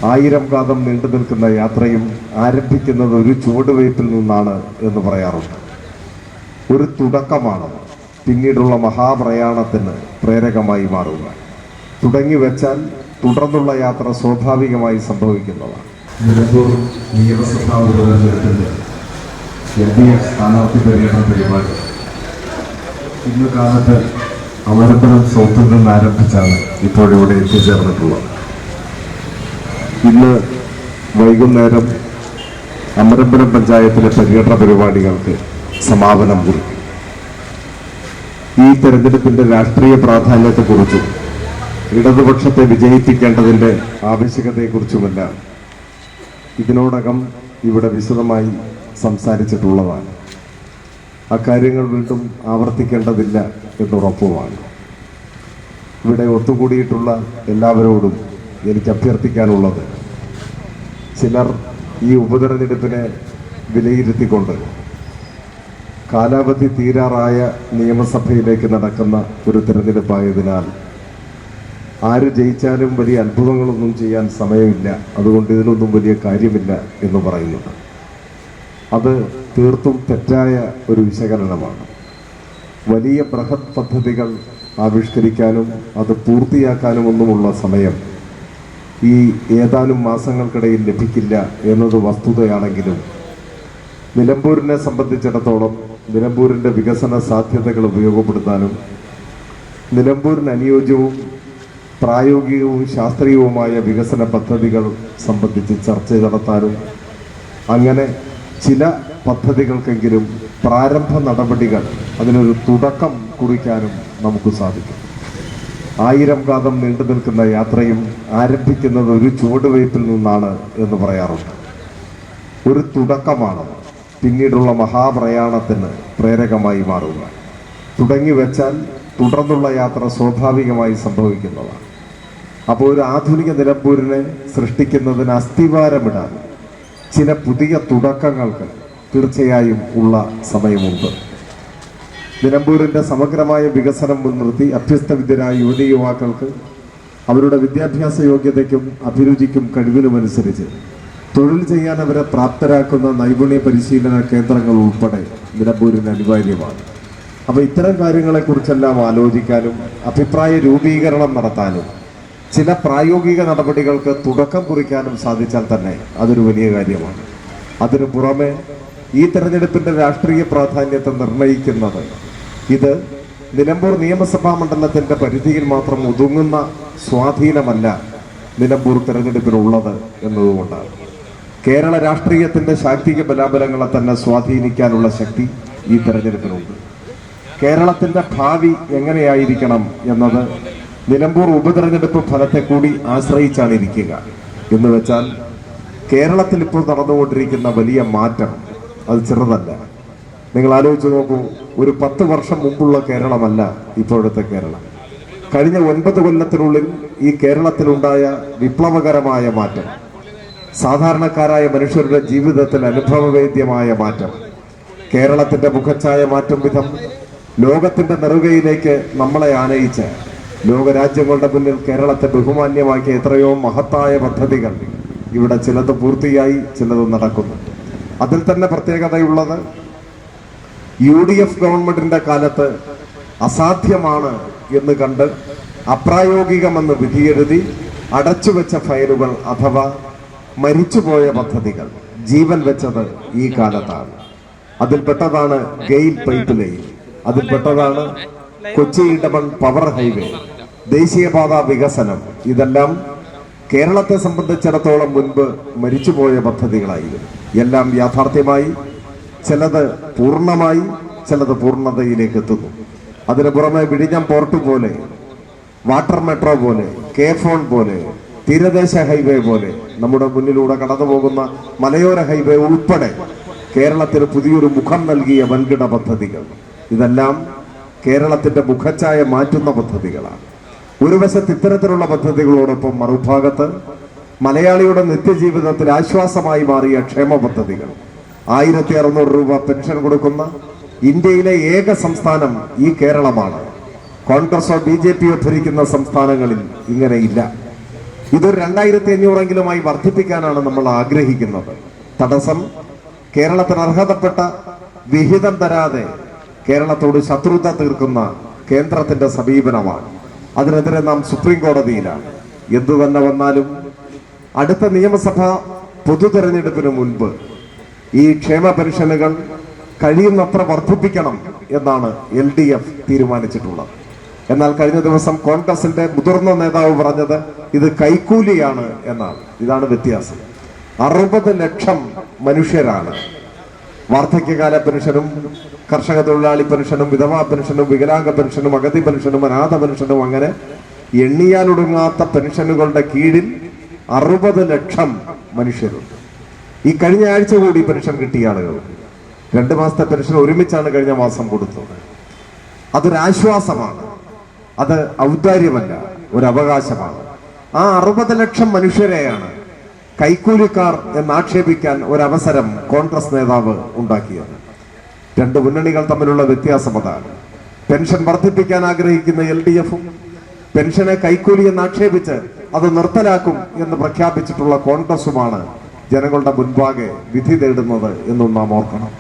1000 കാതം നീണ്ടു നിൽക്കുന്ന യാത്രയും ആരംഭിക്കുന്നത് ഒരു ചുവടുവയ്പിൽ നിന്നാണ് എന്ന് പറയാറുണ്ട്. ഒരു തുടക്കമാണ് പിന്നീടുള്ള മഹാപ്രയാണത്തിന് പ്രേരകമായി മാറുക. തുടങ്ങി വെച്ചാൽ തുടർന്നുള്ള യാത്ര സ്വാഭാവികമായി സംഭവിക്കുന്നതാണ്. നിലമ്പൂർ നിയമസഭാ ഉപതെരഞ്ഞെടുപ്പിന്റെ LDF സ്ഥാനാർത്ഥി പര്യടന പരിപാടി ഇന്ന് കാലത്ത് അമരമ്പലം സൗത്തിൽ നിന്ന് ആരംഭിച്ചാണ് ഇപ്പോഴിവിടെ എത്തിച്ചേർന്നിട്ടുള്ളത്. ഇന്ന് വൈകുന്നേരം അമരമ്പലം പഞ്ചായത്തിലെ പര്യടന പരിപാടികൾക്ക് സമാപനം കുറിക്കും. ഈ തെരഞ്ഞെടുപ്പിന്റെ രാഷ്ട്രീയ പ്രാധാന്യത്തെക്കുറിച്ചും ഇടതുപക്ഷത്തെ വിജയിപ്പിക്കേണ്ടതിന്റെ ആവശ്യകതയെക്കുറിച്ചുമെല്ലാം ഇതിനോടകം ഇവിടെ വിശദമായി സംസാരിച്ചിട്ടുള്ളതാണ്. അക്കാര്യങ്ങൾ വീണ്ടും ആവർത്തിക്കേണ്ടതില്ല എന്നുറപ്പുമാണ്. ഇവിടെ ഒത്തുകൂടിയിട്ടുള്ള എല്ലാവരോടും എനിക്ക് അഭ്യർത്ഥിക്കാനുള്ളത്, ചിലർ ഈ ഉപതെരഞ്ഞെടുപ്പിനെ വിലയിരുത്തിക്കൊണ്ട് കാലാവധി തീരാറായ നിയമസഭയിലേക്ക് നടക്കുന്ന ഒരു തിരഞ്ഞെടുപ്പായതിനാൽ ആര് ജയിച്ചാലും വലിയ അത്ഭുതങ്ങളൊന്നും ചെയ്യാൻ സമയമില്ല, അതുകൊണ്ട് ഇതിലൊന്നും വലിയ കാര്യമില്ല എന്ന് പറയുന്നുണ്ട്. അത് തീർത്തും തെറ്റായ ഒരു വിശകലനമാണ്. വലിയ ബൃഹത് പദ്ധതികൾ ആവിഷ്കരിക്കാനും അത് പൂർത്തിയാക്കാനുമൊന്നുമുള്ള സമയം ഈ ഏതാനും മാസങ്ങൾക്കിടയിൽ ലഭിക്കില്ല എന്നത് വസ്തുതയാണെങ്കിലും നിലമ്പൂരിനെ സംബന്ധിച്ചിടത്തോളം നിലമ്പൂരിൻ്റെ വികസന സാധ്യതകൾ ഉപയോഗപ്പെടുത്താനും നിലമ്പൂരിന് അനുയോജ്യവും പ്രായോഗികവും ശാസ്ത്രീയവുമായ വികസന പദ്ധതികൾ സംബന്ധിച്ച് ചർച്ച നടത്താനും അങ്ങനെ ചില പദ്ധതികൾക്കെങ്കിലും പ്രാരംഭ നടപടികൾ അതിനൊരു തുടക്കം കുറിക്കാനും നമുക്ക് സാധിക്കും. 1000 കാതം നീണ്ടു നിൽക്കുന്ന യാത്രയും ആരംഭിക്കുന്നത് ഒരു ചുവടുവയ്പിൽ നിന്നാണ് എന്ന് പറയാറുണ്ട്. ഒരു തുടക്കമാണ് പിന്നീടുള്ള മഹാപ്രയാണത്തിന് പ്രേരകമായി മാറുക. തുടങ്ങി വെച്ചാൽ തുടർന്നുള്ള യാത്ര സ്വാഭാവികമായി സംഭവിക്കുന്നതാണ്. അപ്പോൾ ഒരു ആധുനിക നിലമ്പൂരിനെ സൃഷ്ടിക്കുന്നതിന് അസ്ഥിവാരമിടാൻ ചില പുതിയ തുടക്കങ്ങൾക്ക് തീർച്ചയായും ഉള്ള സമയമുണ്ട്. നിലമ്പൂരിൻ്റെ സമഗ്രമായ വികസനം മുൻനിർത്തി അഭ്യസ്തവിദ്യരായ യുവതി യുവാക്കൾക്ക് അവരുടെ വിദ്യാഭ്യാസ യോഗ്യതയ്ക്കും അഭിരുചിക്കും കഴിവിനുമനുസരിച്ച് തൊഴിൽ ചെയ്യാൻ അവരെ പ്രാപ്തരാക്കുന്ന നൈപുണ്യ പരിശീലന കേന്ദ്രങ്ങൾ ഉൾപ്പെടെ നിലമ്പൂരിന് അനിവാര്യമാണ്. അപ്പോൾ ഇത്തരം കാര്യങ്ങളെക്കുറിച്ചെല്ലാം ആലോചിക്കാനും അഭിപ്രായ രൂപീകരണം നടത്താനും ചില പ്രായോഗിക നടപടികൾക്ക് തുടക്കം കുറിക്കാനും സാധിച്ചാൽ തന്നെ അതൊരു വലിയ കാര്യമാണ്. അതിനു പുറമെ ഈ തെരഞ്ഞെടുപ്പിന്റെ രാഷ്ട്രീയ പ്രാധാന്യത്തെ നിർണയിക്കുന്നത് ഇത് നിലമ്പൂർ നിയമസഭാ മണ്ഡലത്തിന്റെ പരിധിയിൽ മാത്രം ഒതുങ്ങുന്ന സ്വാധീനമല്ല നിലമ്പൂർ തെരഞ്ഞെടുപ്പിനുള്ളത് എന്നതുകൊണ്ടാണ്. കേരള രാഷ്ട്രീയത്തിന്റെ ശാക്തിക ബലാബലങ്ങളെ തന്നെ സ്വാധീനിക്കാനുള്ള ശക്തി ഈ തെരഞ്ഞെടുപ്പിനുണ്ട്. കേരളത്തിന്റെ ഭാവി എങ്ങനെയായിരിക്കണം എന്നത് നിലമ്പൂർ ഉപതെരഞ്ഞെടുപ്പ് ഫലത്തെ കൂടി ആശ്രയിച്ചാണ് ഇരിക്കുക. എന്ന് വെച്ചാൽ കേരളത്തിൽ ഇപ്പോൾ നടന്നുകൊണ്ടിരിക്കുന്ന വലിയ മാറ്റം അത് ചെറുതല്ല. നിങ്ങൾ ആലോചിച്ച് നോക്കൂ, ഒരു 10 വർഷം മുമ്പുള്ള കേരളമല്ല ഇപ്പോഴത്തെ കേരളം. കഴിഞ്ഞ 9 കൊല്ലത്തിനുള്ളിൽ ഈ കേരളത്തിലുണ്ടായ വിപ്ലവകരമായ മാറ്റം, സാധാരണക്കാരായ മനുഷ്യരുടെ ജീവിതത്തിൽ അനുഭവവേദ്യമായ മാറ്റം, കേരളത്തിന്റെ മുഖച്ഛായ മാറ്റം വിധം ലോകത്തിന്റെ നെറുകയിലേക്ക് നമ്മളെ ആനയിച്ച് ലോകരാജ്യങ്ങളുടെ മുന്നിൽ കേരളത്തെ ബഹുമാന്യമാക്കിയ എത്രയോ മഹത്തായ പദ്ധതികൾ ഇവിടെ ചിലത് പൂർത്തിയായി, ചിലത് നടക്കുന്നു. അതിൽ തന്നെ പ്രത്യേകതയുള്ളത് UDF ഗവൺമെന്റിന്റെ കാലത്ത് അസാധ്യമാണ് എന്ന് കണ്ട് അപ്രായോഗികമെന്ന് വിധിയെഴുതി അടച്ചുവെച്ച ഫയലുകൾ അഥവാ മരിച്ചുപോയ പദ്ധതികൾ ജീവൻ വെച്ചത് ഈ കാലത്താണ്. അതിൽപ്പെട്ടതാണ് ഗെയിൽ പൈപ്പ് ലൈൻ, അതിൽപ്പെട്ടതാണ് കൊച്ചി ഇടമൺ പവർ ഹൈവേ, ദേശീയപാത വികസനം. ഇതെല്ലാം കേരളത്തെ സംബന്ധിച്ചിടത്തോളം മുൻപ് മരിച്ചുപോയ പദ്ധതികളായിരുന്നു. എല്ലാം യാഥാർത്ഥ്യമായി, ചിലത് പൂർണ്ണമായി, ചിലത് പൂർണ്ണതയിലേക്ക് എത്തുന്നു. അതിനു പുറമെ വിഴിഞ്ഞം പോർട്ട് പോലെ, വാട്ടർ മെട്രോ പോലെ, കെ-ഫോൺ പോലെ, തീരദേശ ഹൈവേ പോലെ, നമ്മുടെ മുന്നിലൂടെ കടന്നു പോകുന്ന മലയോര ഹൈവേ ഉൾപ്പെടെ കേരളത്തിന് പുതിയൊരു മുഖം നൽകിയ വൻകിട പദ്ധതികൾ. ഇതെല്ലാം കേരളത്തിന്റെ മുഖച്ഛായ മാറ്റുന്ന പദ്ധതികളാണ്. ഒരു വശത്ത് ഇത്തരത്തിലുള്ള പദ്ധതികളോടൊപ്പം മറുഭാഗത്ത് മലയാളിയുടെ നിത്യജീവിതത്തിൽ ആശ്വാസമായി മാറിയ ക്ഷേമ പദ്ധതികൾ. 1600 രൂപ പെൻഷൻ കൊടുക്കുന്ന ഇന്ത്യയിലെ ഏക സംസ്ഥാനം ഈ കേരളമാണ്. കോൺഗ്രസോ BJPയോ ഭരിക്കുന്ന സംസ്ഥാനങ്ങളിൽ ഇങ്ങനെയില്ല. ഇതൊരു 2500 വർദ്ധിപ്പിക്കാനാണ് നമ്മൾ ആഗ്രഹിക്കുന്നത്. തടസ്സം കേരളത്തിന് അർഹതപ്പെട്ട വിഹിതം തരാതെ കേരളത്തോട് ശത്രുത തീർക്കുന്ന കേന്ദ്രത്തിന്റെ സമീപനമാണ്. അതിനെതിരെ നാം സുപ്രീം കോടതിയിലാണ്. എന്തു തന്നെ വന്നാലും അടുത്ത നിയമസഭാ പൊതു തെരഞ്ഞെടുപ്പിന് മുൻപ് ഈ ക്ഷേമ പെൻഷനുകൾ കഴിയുന്നത്ര വർദ്ധിപ്പിക്കണം എന്നാണ് LDF തീരുമാനിച്ചിട്ടുള്ളത്. എന്നാൽ കഴിഞ്ഞ ദിവസം കോൺഗ്രസിന്റെ മുതിർന്ന നേതാവ് പറഞ്ഞത് ഇത് കൈക്കൂലിയാണ് എന്നാണ്. ഇതാണ് വ്യത്യാസം. 60 ലക്ഷം മനുഷ്യരാണ് വാർദ്ധക്യകാല പെൻഷനും കർഷക തൊഴിലാളി പെൻഷനും വിധവാ പെൻഷനും വികലാംഗ പെൻഷനും അഗതി പെൻഷനും അനാഥ പെൻഷനും അങ്ങനെ എണ്ണിയാലൊടുങ്ങാത്ത പെൻഷനുകളുടെ കീഴിൽ 60 ലക്ഷം മനുഷ്യരുണ്ട്. ഈ കഴിഞ്ഞ ആഴ്ച കൂടി പെൻഷൻ കിട്ടിയ ആളുകൾ 2 മാസത്തെ പെൻഷൻ ഒരുമിച്ചാണ് കഴിഞ്ഞ മാസം കൊടുത്തത്. അതൊരാശ്വാസമാണ്, അത് ഔദാര്യമല്ല, ഒരു അവകാശമാണ്. ആ 60 ലക്ഷം മനുഷ്യരെയാണ് കൈക്കൂലിക്കാർ എന്നാക്ഷേപിക്കാൻ ഒരവസരം കോൺഗ്രസ് നേതാവ് ഉണ്ടാക്കിയത്. 2 മുന്നണികൾ തമ്മിലുള്ള വ്യത്യാസം അതാണ്. പെൻഷൻ വർദ്ധിപ്പിക്കാൻ ആഗ്രഹിക്കുന്ന LDF-ഉം പെൻഷനെ കൈക്കൂലി എന്നാക്ഷേപിച്ച് അത് നിർത്തലാക്കും എന്ന് പ്രഖ്യാപിച്ചിട്ടുള്ള കോൺഗ്രസുമാണ് ജനങ്ങളുടെ മുൻപാകെ വിധി തേടുന്നത് എന്നും നാം ഓർക്കണം.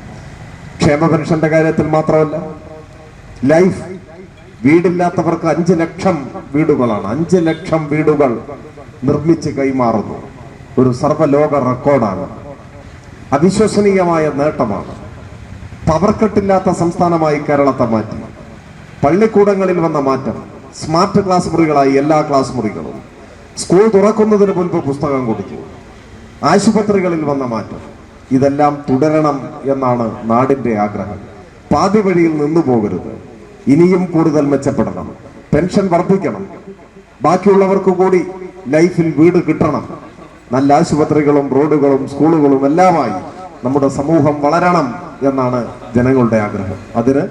ക്ഷേമ പെൻഷന്റെ കാര്യത്തിൽ മാത്രമല്ല, ലൈഫ് വീടില്ലാത്തവർക്ക് 5 ലക്ഷം വീടുകളാണ്. 5 ലക്ഷം വീടുകൾ നിർമ്മിച്ച് കൈമാറുന്നു. ഒരു സർവ്വലോക റെക്കോർഡാണ്. അവിശ്വസനീയമായ നേട്ടമാണ്. പവർ കട്ടില്ലാത്ത സംസ്ഥാനമായി കേരളത്തെ മാറ്റി. പള്ളിക്കൂടങ്ങളിൽ വന്ന മാറ്റം, സ്മാർട്ട് ക്ലാസ് മുറികളായി എല്ലാ ക്ലാസ് മുറികളും. സ്കൂൾ തുറക്കുന്നതിന് മുൻപ് പുസ്തകം കൊടുത്തു. ആശുപത്രികളിൽ വന്ന മാറ്റം, ഇതെല്ലാം തുടരണം എന്നാണ് നാടിന്റെ ആഗ്രഹം. പാതി വഴിയിൽ നിന്നു പോകരുത്. ഇനിയും കൂടുതൽ മെച്ചപ്പെടണം. പെൻഷൻ വർദ്ധിക്കണം. ബാക്കിയുള്ളവർക്ക് കൂടി ലൈഫിൽ വീട് കിട്ടണം. നല്ല ആശുപത്രികളും റോഡുകളും സ്കൂളുകളും എല്ലാമായി നമ്മുടെ സമൂഹം വളരണം എന്നാണ് ജനങ്ങളുടെ ആഗ്രഹം. അതിന്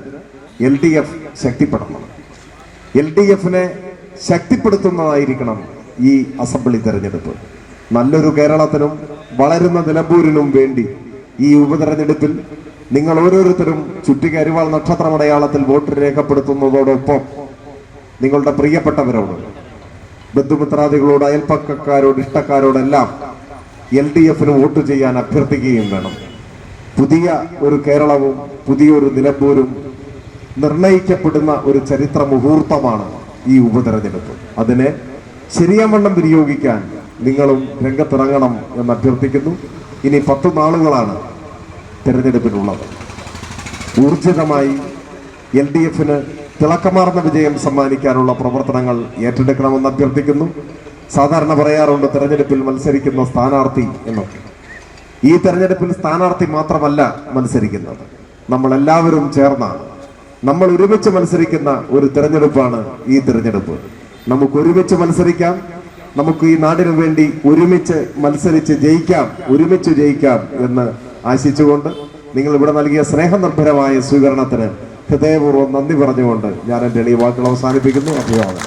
LDF ശക്തിപ്പെടണം. LDF-നെ ശക്തിപ്പെടുത്തുന്നതായിരിക്കണം ഈ അസംബ്ലി തെരഞ്ഞെടുപ്പ്. നല്ലൊരു കേരളത്തിനും വളരുന്ന നിലമ്പൂരിനും വേണ്ടി ഈ ഉപതെരഞ്ഞെടുപ്പിൽ നിങ്ങൾ ഓരോരുത്തരും ചുറ്റിക അരിവാൾ നക്ഷത്രമടയാളത്തിൽ വോട്ട് രേഖപ്പെടുത്തുന്നതോടൊപ്പം നിങ്ങളുടെ പ്രിയപ്പെട്ടവരോട്, ബന്ധുമിത്രാദികളോട്, അയൽപ്പക്കക്കാരോട്, ഇഷ്ടക്കാരോടെല്ലാം LDF-ന് വോട്ട് ചെയ്യാൻ അഭ്യർത്ഥിക്കുകയും വേണം. പുതിയ ഒരു കേരളവും പുതിയൊരു നിലമ്പൂരും നിർണയിക്കപ്പെടുന്ന ഒരു ചരിത്ര മുഹൂർത്തമാണ് ഈ ഉപതെരഞ്ഞെടുപ്പ്. അതിനെ ശരിയാവണ്ണം വിനിയോഗിക്കാൻ നിങ്ങളും രംഗത്തിറങ്ങണം എന്ന് അഭ്യർത്ഥിക്കുന്നു. ഇനി 10 നാളുകളാണ് തെരഞ്ഞെടുപ്പിനുള്ളത്. ഊർജിതമായി LDF-ന് തിളക്കമാർന്ന വിജയം സമ്മാനിക്കാനുള്ള പ്രവർത്തനങ്ങൾ ഏറ്റെടുക്കണമെന്ന് അഭ്യർത്ഥിക്കുന്നു. സാധാരണ പറയാറുണ്ട് തെരഞ്ഞെടുപ്പിൽ മത്സരിക്കുന്ന സ്ഥാനാർത്ഥി എന്നൊക്കെ. ഈ തെരഞ്ഞെടുപ്പിൽ സ്ഥാനാർത്ഥി മാത്രമല്ല മത്സരിക്കുന്നത്, നമ്മളെല്ലാവരും ചേർന്നാണ്. നമ്മൾ ഒരുമിച്ച് മത്സരിക്കുന്ന ഒരു തെരഞ്ഞെടുപ്പാണ് ഈ തെരഞ്ഞെടുപ്പ്. നമുക്ക് ഒരുമിച്ച് മത്സരിക്കാം. നമുക്ക് ഈ നാടിനു വേണ്ടി ഒരുമിച്ച് മത്സരിച്ച് ജയിക്കാം, ഒരുമിച്ച് ജയിക്കാം എന്ന് ആശിച്ചുകൊണ്ട് നിങ്ങൾ ഇവിടെ നൽകിയ സ്നേഹനിർഭരമായ സ്വീകരണത്തിന് ഹൃദയപൂർവ്വം നന്ദി പറഞ്ഞുകൊണ്ട് ഞാൻ എൻ്റെ എളിയ വാക്കുകൾ അവസാനിപ്പിക്കുന്നു. അഭിവാദനം.